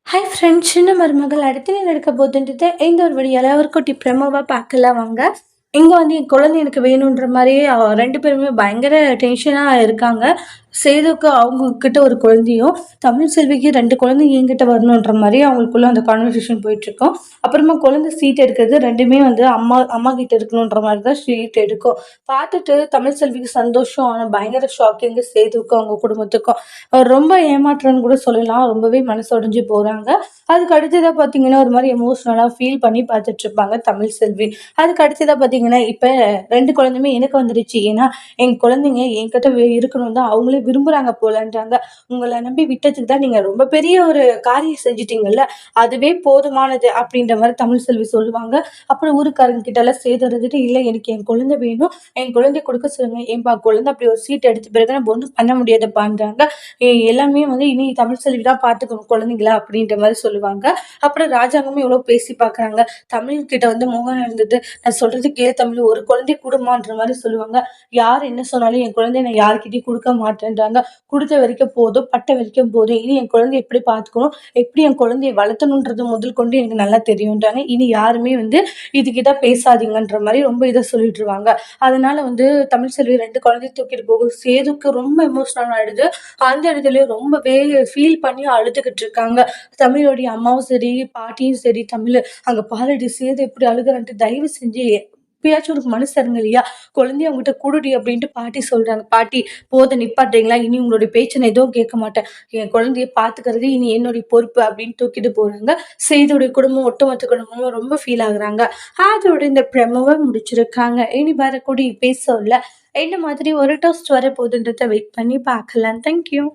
Hi friends! சின்ன மருமகள் அடுத்து என்ன நடக்க போகுதுன்றத இந்த ஒரு வழியால ஒரு குட்டி ப்ரோமோவா பார்க்கலாம் வாங்க. இங்க வந்து என் குழந்தை எனக்கு வேணுன்ற மாரியே 2 பேருமே பயங்கர டென்ஷனா இருக்காங்க. சேதுக்கு அவங்க கிட்ட ஒரு குழந்தையும், தமிழ் செல்விக்கு 2 குழந்தைங்க என்கிட்ட வரணுன்ற மாரி அவங்களுக்குள்ள அந்த கான்வர்சேஷன் போயிட்டுருக்கும். அப்புறமா குழந்தை சீட் எடுக்கிறது 2மே வந்து அம்மா அம்மா கிட்ட இருக்கணுன்ற மாரி தான் சீட் எடுக்கும். பார்த்துட்டு தமிழ் செல்விக்கு சந்தோஷம். ஆனா பயங்கர ஷாக்கிங்கு சேதுக்கும் அவங்க குடும்பத்துக்கும். ரொம்ப ஏமாற்றம்னு கூட சொல்லலாம். ரொம்பவே மனசு உடைஞ்சு போறாங்க. அதுக்கு அடுத்ததா பார்த்தீங்கன்னா, ஒரு மாரி எமோஷனலா ஃபீல் பண்ணி பார்த்துட்டுருப்பாங்க தமிழ் செல்வி. அதுக்கு அடுத்ததா பார்த்தீங்கன்னா, இப்ப 2 குழந்தையுமே எனக்கு வந்துருச்சு. ஏன்னா, என் குழந்தைங்க என்கிட்ட இருக்கணும்னு தான் அவங்களே விரும்புறாங்க போலன்றாங்க. உங்கள நம்பி விட்டதுக்கு தான் நீங்க ரொம்ப பெரிய ஒரு காரியம் செஞ்சுட்டீங்கல்ல, அதுவே போதுமானது அப்படின்ற மாரி தமிழ் செல்வி சொல்லுவாங்க. அப்புறம் ஊருக்காரங்க கிட்டலாம் சேது இருந்துட்டு, இல்ல எனக்கு என் குழந்தை வேணும். என் குழந்தைய குடுக்க சொல்லுங்க. ஏன்பா குழந்தை அப்படி ஒரு சீட் எடுத்த பிறகு நம்ம ஒண்ணும் பண்ண முடியாதுப்பான்றாங்க. எல்லாமே வந்து இனி தமிழ் செல்வி தான் பார்த்துக்கணும் குழந்தைங்கள அப்படின்ற மாரி சொல்லுவாங்க. அப்புறம் ராஜாங்கமும் எவ்வளோ பேசி பார்க்குறாங்க. தமிழ் கிட்ட வந்து மோகன் இருந்துட்டு, நான் சொல்றது கேளு தமிழ், ஒரு குழந்தைய குடும்மான்ற மாரி சொல்லுவாங்க. யார் என்ன சொன்னாலும் என் குழந்தைய நான் யார்கிட்டயும் குடுக்க மாட்டேன்றாங்க. குடுத்த வரைக்கும் போதும், பட்ட வரைக்கும் போதும். இனி என் குழந்தைய எப்படி பார்த்துக்கணும், எப்படி என் குழந்தைய வளர்த்தணுன்றது முதல் கொண்டு எனக்கு நல்லா தெரியுன்றாங்க. இனி யாருமே வந்து இதுகிட்ட பேசாதீங்கன்ற மாரி ரொம்ப இத சொல்லிட்டுருவாங்க. அதனால வந்து தமிழ் செல்வி 2 குழந்தைய தூக்கிட்டு போகும். சேதுக்கு ரொம்ப எமோஷனல் ஆயிடுது. அந்த இடத்துலயே ரொம்பவே ஃபீல் பண்ணி அழுதுகிட்டு இருக்காங்க. தமிழோடைய அம்மாவும் சரி, பாட்டியும் சரி, தமிழ் அங்க பாருடி சேது எப்படி அழுகுறான்ட்டு, தயவு செஞ்சு எப்பயாச்சும் உனக்கு மனசு இறங்கலையா? குழந்தைய அவங்ககிட்ட குடுடி அப்படின்ட்டு பாட்டி சொல்றாங்க. பாட்டி போதும் நிப்பாட்டுறீங்களா? இனி உங்களுடைய பேச்ச நான் எதுவும் கேட்க மாட்டேன். என் குழந்தைய பார்த்துக்கிறது இனி என்னுடைய பொறுப்பு அப்படின்னு தூக்கிட்டு போறாங்க. சேதுடைய குடும்பம், ஒட்டுமொத்த குடும்பமும் ரொம்ப ஃபீல் ஆகுறாங்க. அதோட இந்த ப்ரோமோவ முடிச்சிருக்காங்க. இனி வரக்கூடிய எபிசோட்ல என்ன மாதிரி ஒரு ட்விஸ்ட் வரப்போகுதுன்றத வெயிட் பண்ணி பார்க்கலாம். Thank you.